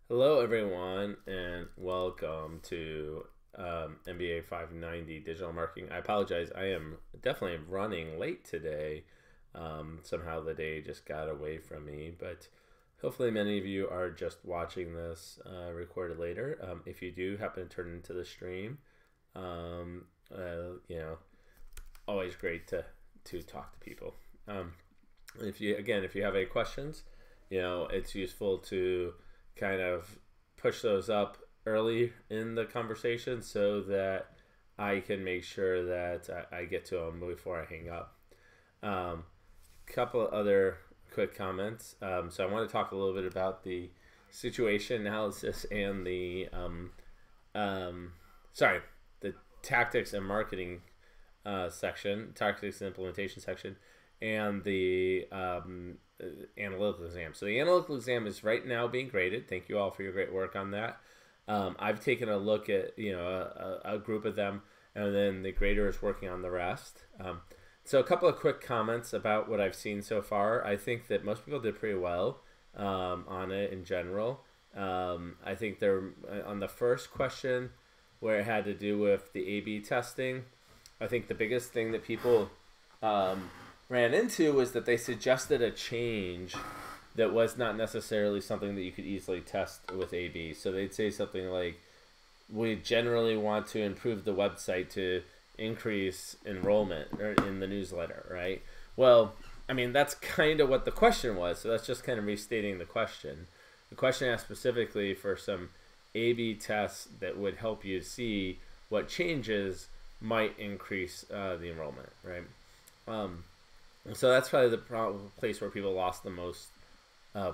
Hello, everyone, and welcome to MBA 590 Digital Marketing. I apologize. I am definitely running late today. Somehow the day just got away from me, but hopefully many of you are just watching this recorded later. If you do happen to turn into the stream, um, you know, always great to talk to people. If you have any questions, it's useful to kind of push those up early in the conversation so that I can make sure that I get to them before I hang up. Couple of other quick comments. So I want to talk a little bit about the situation analysis and the tactics and marketing tactics and implementation section, and the analytical exam. So the analytical exam is right now being graded. Thank you all for your great work on that. I've taken a look at a group of them, and then the grader is working on the rest. So a couple of quick comments about what I've seen so far. I think that most people did pretty well on it in general. I think they're on the first question where it had to do with the A/B testing. I think the biggest thing that people ran into was that they suggested a change that was not necessarily something that you could easily test with A/B. So they'd say something like, we generally want to improve the website to increase enrollment in the newsletter, right? Well, I mean, that's kind of what the question was. So that's just kind of restating the question. The question asked specifically for some A/B tests that would help you see what changes might increase the enrollment, right? So that's probably the place where people lost the most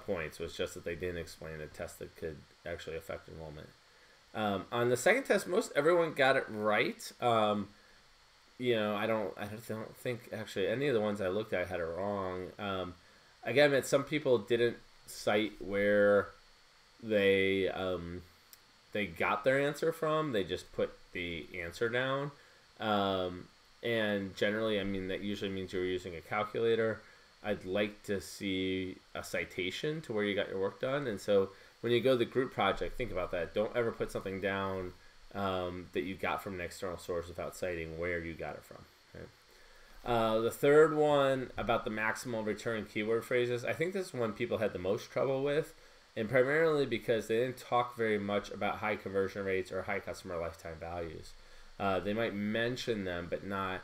points, was just that they didn't explain a test that could actually affect enrollment. On the second test, most everyone got it right. I don't think actually any of the ones I looked at had it wrong. Again, some people didn't cite where they got their answer from. They just put the answer down. And generally, I mean, that usually means you're using a calculator. I'd like to see a citation to where you got your work done. And so when you go to the group project, think about that. Don't ever put something down that you got from an external source without citing where you got it from. Right? The third one about the maximal return keyword phrases, I think this is one people had the most trouble with, and primarily because they didn't talk very much about high conversion rates or high customer lifetime values. They might mention them, but not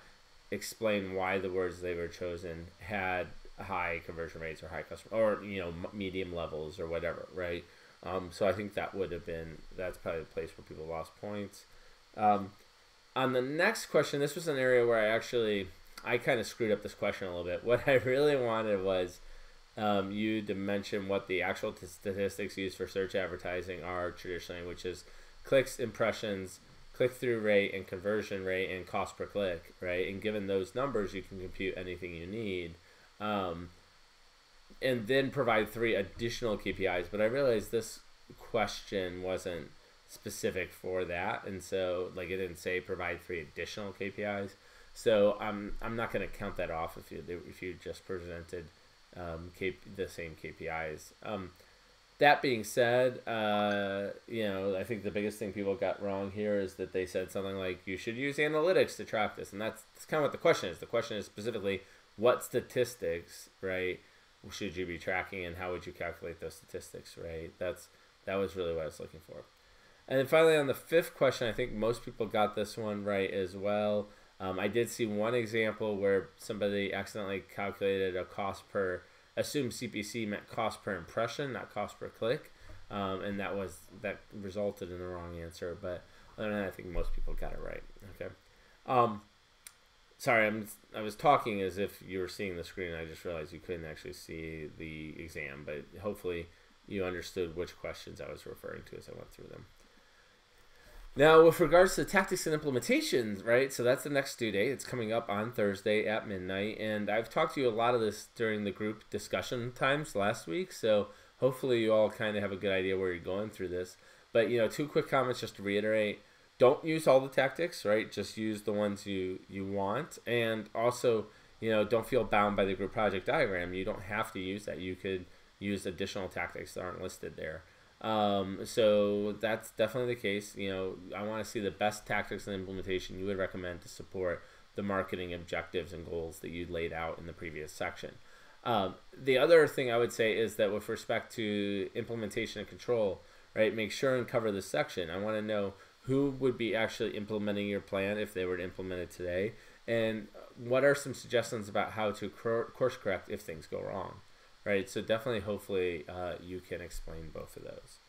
explain why the words they were chosen had high conversion rates or high customer, or medium levels or whatever, right? So I think that's probably the place where people lost points. On the next question, this was an area where I kind of screwed up this question a little bit. What I really wanted was you to mention what the actual statistics used for search advertising are traditionally, which is clicks, impressions, click-through rate, and conversion rate, and cost per click, right? And given those numbers, you can compute anything you need. And then provide 3 additional KPIs. But I realized this question wasn't specific for that, and so it didn't say provide 3 additional KPIs. So I'm not going to count that off if you just presented the same KPIs. That being said, I think the biggest thing people got wrong here is that they said something like, you should use analytics to track this. And that's kind of what the question is. The question is specifically, what statistics, right, should you be tracking, and how would you calculate those statistics, right? That was really what I was looking for. And then finally, on the 5th question, I think most people got this one right as well. I did see one example where somebody accidentally calculated a cost per, assumed CPC meant cost per impression, not cost per click, and that resulted in the wrong answer. But other than that, I think most people got it right. Okay. Sorry, I was talking as if you were seeing the screen. I just realized you couldn't actually see the exam, but hopefully you understood which questions I was referring to as I went through them. Now, with regards to tactics and implementations, right, so that's the next due date. It's coming up on Thursday at midnight, and I've talked to you a lot of this during the group discussion times last week, so hopefully you all kind of have a good idea where you're going through this. But, 2 quick comments just to reiterate. Don't use all the tactics, right? Just use the ones you want. And also, don't feel bound by the group project diagram. You don't have to use that. You could use additional tactics that aren't listed there. So that's definitely the case. I want to see the best tactics and implementation you would recommend to support the marketing objectives and goals that you laid out in the previous section. The other thing I would say is that with respect to implementation and control, right, make sure and cover this section. I want to know who would be actually implementing your plan if they were to implement it today, and what are some suggestions about how to course correct if things go wrong, right? So definitely, hopefully, you can explain both of those.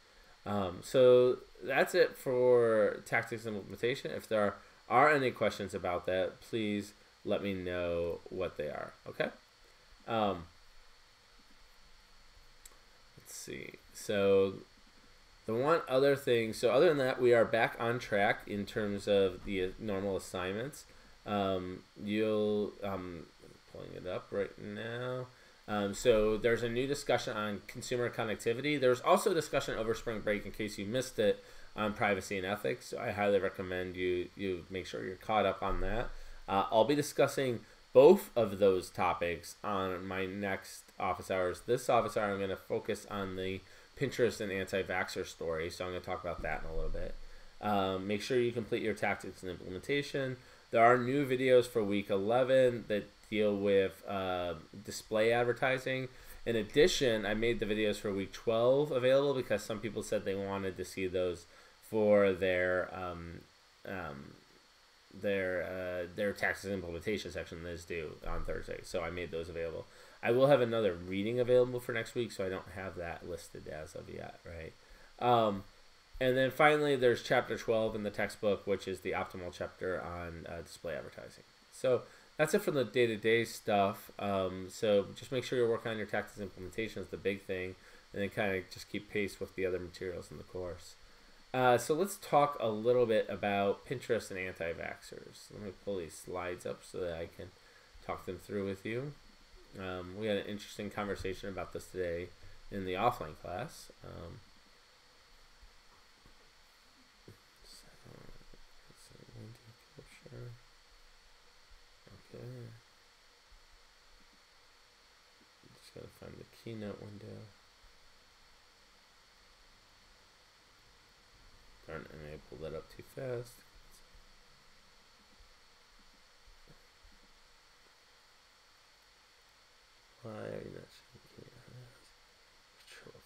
So that's it for tactics and implementation. If there are any questions about that, please let me know what they are, okay? Let's see. So the one other thing, so other than that, we are back on track in terms of the normal assignments. You'll pulling it up right now. So there's a new discussion on consumer connectivity. There's also a discussion over spring break, in case you missed it, on privacy and ethics. So I highly recommend you make sure you're caught up on that. I'll be discussing both of those topics on my next office hours. This office hour, I'm going to focus on the Pinterest and anti-vaxxer story, so I'm going to talk about that in a little bit. Make sure you complete your tactics and implementation. There are new videos for week 11 that deal with display advertising. In addition, I made the videos for week 12 available because some people said they wanted to see those for their taxes and implementation section that is due on Thursday. So I made those available. I will have another reading available for next week, so I don't have that listed as of yet, right? And then finally, there's chapter 12 in the textbook, which is the optimal chapter on display advertising. So that's it for the day-to-day stuff. So just make sure you're working on your tactics implementation is the big thing, and then kind of just keep pace with the other materials in the course. So let's talk a little bit about Pinterest and anti-vaxxers. Let me pull these slides up so that I can talk them through with you. We had an interesting conversation about this today in the offline class. Okay. Just gotta find the keynote window. Darn, and I pulled that up too fast. Why are you not showing keynote? Control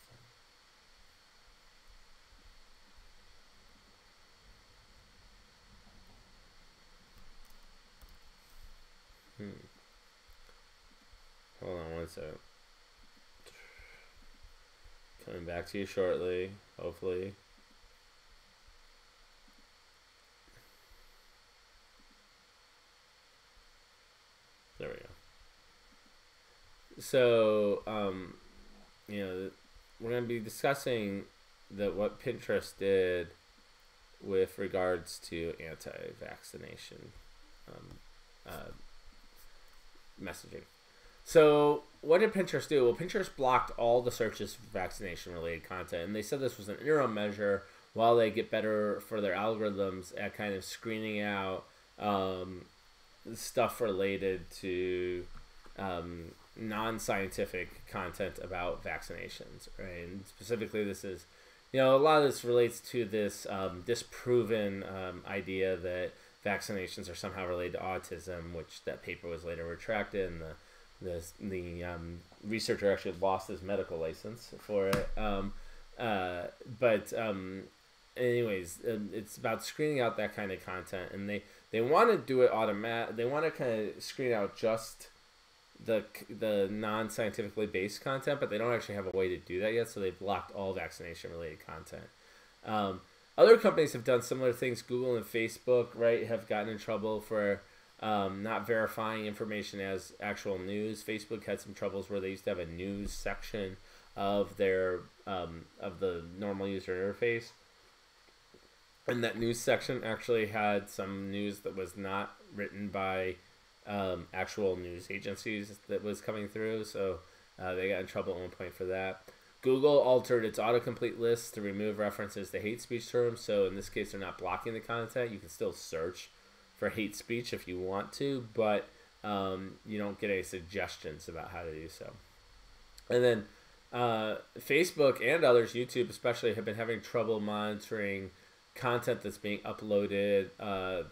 Hold on one second. Coming back to you shortly, hopefully. There we go. So, we're going to be discussing what Pinterest did with regards to anti-vaccination messaging. So what did Pinterest do? Well, Pinterest blocked all the searches for vaccination-related content, and they said this was an interim measure while they get better for their algorithms at kind of screening out stuff related to non-scientific content about vaccinations, right? And specifically, this is, a lot of this relates to this disproven idea that vaccinations are somehow related to autism, which that paper was later retracted, and the researcher actually lost his medical license for it. Anyways, it's about screening out that kind of content, and they want to do it automatic. They want to kind of screen out just the non-scientifically based content, but they don't actually have a way to do that yet, so they've blocked all vaccination-related content. Other companies have done similar things. Google and Facebook, right, have gotten in trouble for not verifying information as actual news. Facebook had some troubles where they used to have a news section of their of the normal user interface, and that news section actually had some news that was not written by actual news agencies that was coming through, so they got in trouble at one point for that. Google altered its autocomplete list to remove references to hate speech terms, so in this case they're not blocking the content. You can still search for hate speech if you want to, but you don't get any suggestions about how to do so. And then Facebook and others, YouTube especially, have been having trouble monitoring content that's being uploaded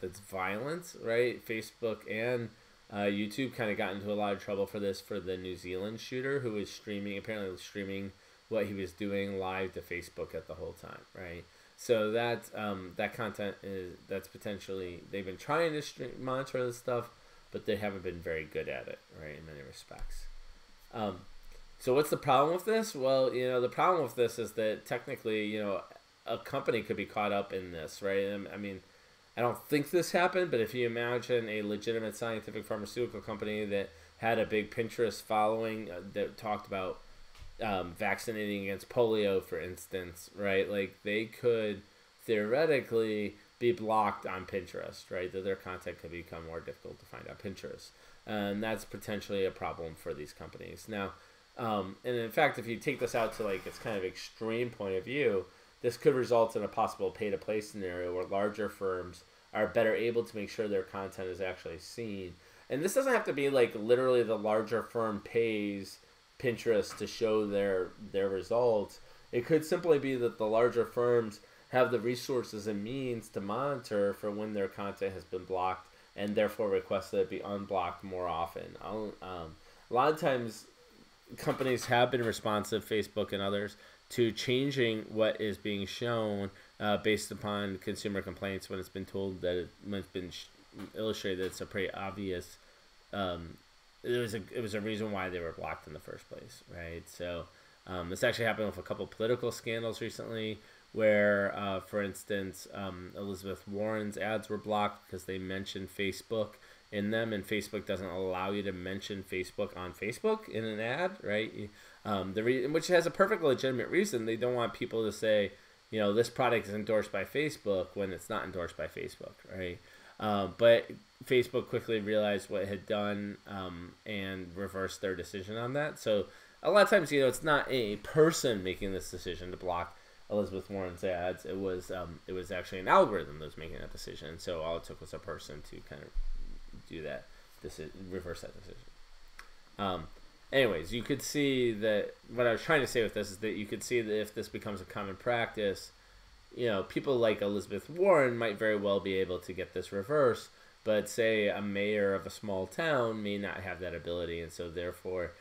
that's violent, right? Facebook and YouTube kind of got into a lot of trouble for this for the New Zealand shooter who was apparently streaming what he was doing live to Facebook at the whole time, right? So that content that's potentially, they've been trying to monitor this stuff, but they haven't been very good at it, right, in many respects. So what's the problem with this? Well, the problem with this is that technically, a company could be caught up in this, right? I mean, I don't think this happened, but if you imagine a legitimate scientific pharmaceutical company that had a big Pinterest following that talked about vaccinating against polio, for instance, right? Like, they could theoretically be blocked on Pinterest, right? That their content could become more difficult to find on Pinterest. And that's potentially a problem for these companies. Now, and in fact, if you take this out to like its kind of extreme point of view, this could result in a possible pay-to-play scenario where larger firms are better able to make sure their content is actually seen. And this doesn't have to be like literally the larger firm pays Pinterest to show their results. It could simply be that the larger firms have the resources and means to monitor for when their content has been blocked and therefore request that it be unblocked more often. A lot of times companies have been responsive, Facebook and others, to changing what is being shown based upon consumer complaints when it's been told that when it's been illustrated that it's a pretty obvious it was a reason why they were blocked in the first place, right? So this actually happened with a couple political scandals recently where, for instance, Elizabeth Warren's ads were blocked because they mentioned Facebook in them, and Facebook doesn't allow you to mention Facebook on Facebook in an ad, right? Which has a perfect legitimate reason. They don't want people to say, this product is endorsed by Facebook when it's not endorsed by Facebook, right? But Facebook quickly realized what it had done and reversed their decision on that. So a lot of times, it's not a person making this decision to block Elizabeth Warren's ads. It was actually an algorithm that was making that decision. So all it took was a person to kind of do that, reverse that decision. Anyways, you could see that what I was trying to say with this is that you could see that if this becomes a common practice, people like Elizabeth Warren might very well be able to get this reversed, but say a mayor of a small town may not have that ability, and so therefore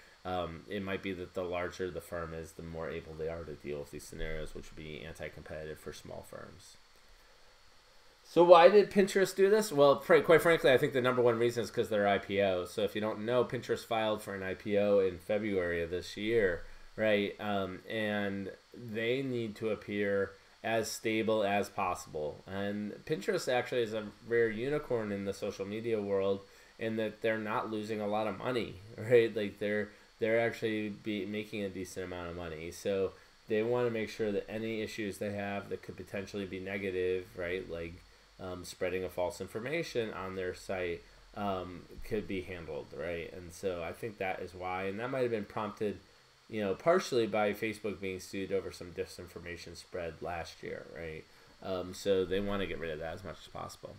it might be that the larger the firm is, the more able they are to deal with these scenarios, which would be anti-competitive for small firms. So why did Pinterest do this? Well, quite frankly, I think the number one reason is because they're IPO. So if you don't know, Pinterest filed for an IPO in February of this year, right? And they need to appear as stable as possible. And Pinterest actually is a rare unicorn in the social media world in that they're not losing a lot of money, right? Like they're actually making a decent amount of money. So they want to make sure that any issues they have that could potentially be negative, right? Like spreading of false information on their site could be handled, right? And so I think that is why, and that might have been prompted, partially by Facebook being sued over some disinformation spread last year, right? So they want to get rid of that as much as possible.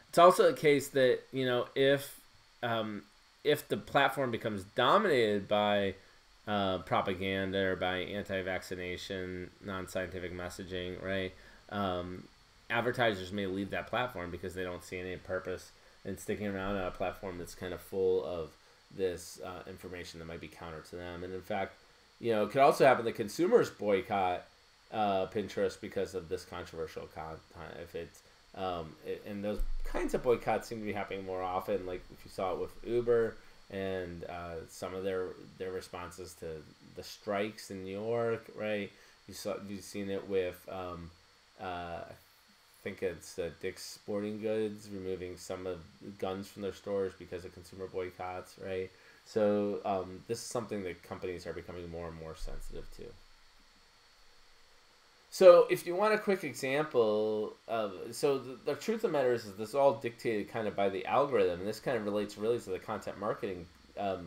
It's also a case that, if the platform becomes dominated by propaganda or by anti-vaccination, non-scientific messaging, right? Advertisers may leave that platform because they don't see any purpose in sticking around on a platform that's kind of full of this information that might be counter to them. And in fact, it could also happen that consumers boycott Pinterest because of this controversial content. If it's and those kinds of boycotts seem to be happening more often. Like if you saw it with Uber and some of their responses to the strikes in New York, right? You've seen it with I think it's Dick's Sporting Goods removing some of the guns from their stores because of consumer boycotts, right? So this is something that companies are becoming more and more sensitive to. So if you want a quick example of, the truth of the matter is this is all dictated kind of by the algorithm, and this kind of relates really to the content marketing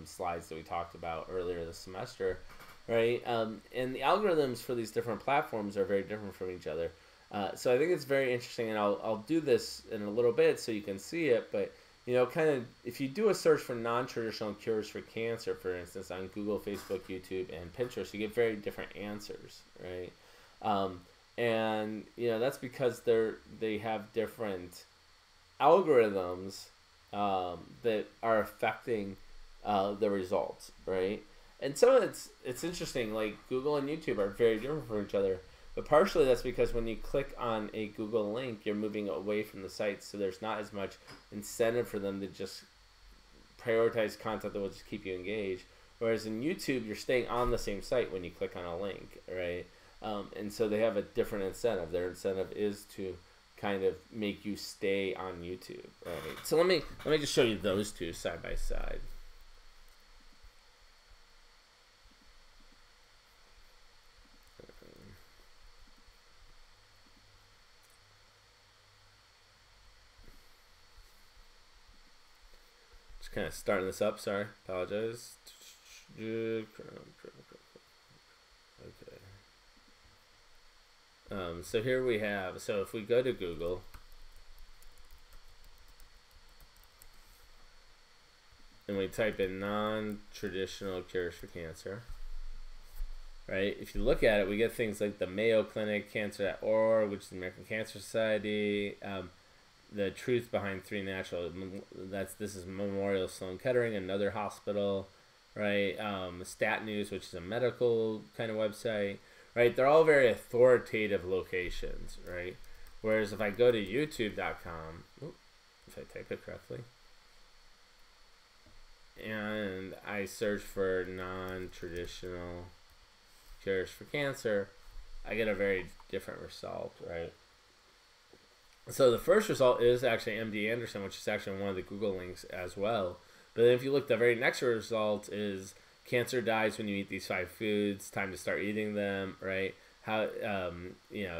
slides that we talked about earlier this semester, right? And the algorithms for these different platforms are very different from each other. So I think it's very interesting, and I'll do this in a little bit so you can see it, but kind of if you do a search for non-traditional cures for cancer, for instance, on Google, Facebook, YouTube, and Pinterest, you get very different answers, right? And that's because they have different algorithms that are affecting the results, right? And so it's interesting. Like Google and YouTube are very different from each other, but partially that's because when you click on a Google link, you're moving away from the site, so there's not as much incentive for them to just prioritize content that will just keep you engaged. Whereas in YouTube, you're staying on the same site when you click on a link, right? And so they have a different incentive. Their incentive is to kind of make you stay on YouTube, right? So let me just show you those two side by side. Just kind of starting this up. Sorry, apologize. Okay. So here we have, so if we go to Google, and we type in non-traditional cures for cancer, right? If you look at it, we get things like the Mayo Clinic, Cancer.org, which is the American Cancer Society, the Truth Behind 3 Natural, this is Memorial Sloan Kettering, another hospital, right? Stat News, which is a medical kind of website. Right, they're all very authoritative locations, right? Whereas if I go to youtube.com, if I type it correctly, and I search for non-traditional cures for cancer, I get a very different result, right? So the first result is actually MD Anderson, which is actually one of the Google links as well. But then if you look, the very next result is cancer dies when you eat these 5 foods. Time to start eating them, right? How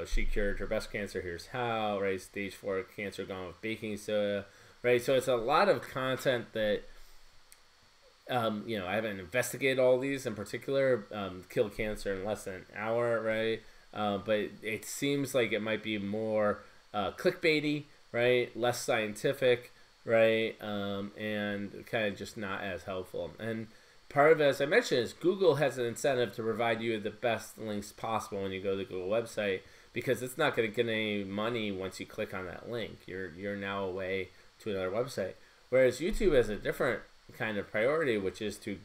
she cured her breast cancer. Here's how, right? Stage 4 cancer gone with baking soda, right? So it's a lot of content that I haven't investigated all these in particular. Kill cancer in less than an hour, right? But it seems like it might be more clickbaity, right? Less scientific, right? And kind of just not as helpful. And part of it, as I mentioned, is Google has an incentive to provide you the best links possible when you go to the Google website, because it's not going to get any money once you click on that link. You're now away to another website. Whereas YouTube has a different kind of priority, which is to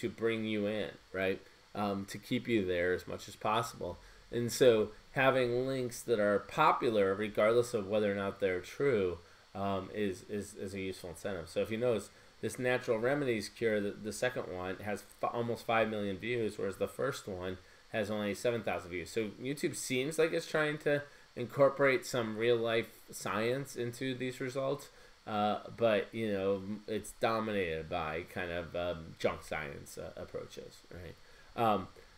bring you in, right? To keep you there as much as possible. And so having links that are popular, regardless of whether or not they're true, is a useful incentive. So if you notice, this natural remedies cure, the second one has almost 5 million views, whereas the first one has only 7,000 views. So YouTube seems like it's trying to incorporate some real life science into these results, but it's dominated by kind of junk science approaches, right?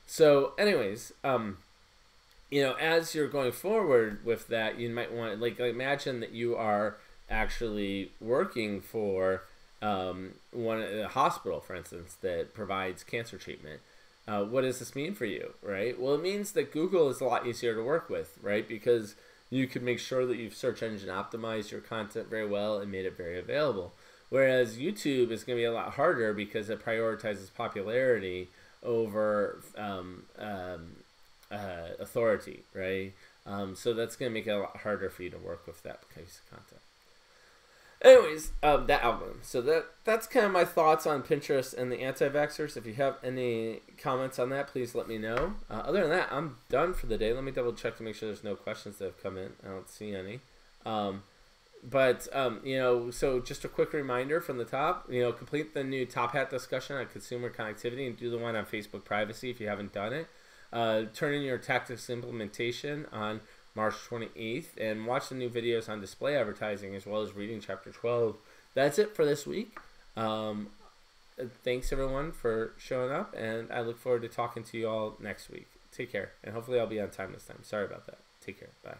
So anyways, as you're going forward with that, you might want to like imagine that you are actually working for a hospital, for instance, that provides cancer treatment. What does this mean for you, right? Well, it means that Google is a lot easier to work with, right? Because you can make sure that you've search engine optimized your content very well and made it very available. Whereas YouTube is going to be a lot harder because it prioritizes popularity over authority, right? So that's going to make it a lot harder for you to work with that piece of content. Anyways, that algorithm. So that's kind of my thoughts on Pinterest and the anti-vaxxers. If you have any comments on that, please let me know. Other than that, I'm done for the day. Let me double check to make sure there's no questions that have come in. I don't see any. So just a quick reminder from the top, complete the new Top Hat discussion on consumer connectivity and do the one on Facebook privacy if you haven't done it. Turn in your tactics implementation on March 28th, and watch the new videos on display advertising as well as reading chapter 12. That's it for this week. Thanks everyone for showing up, and I look forward to talking to you all next week. Take care, and hopefully I'll be on time this time. Sorry about that. Take care. Bye.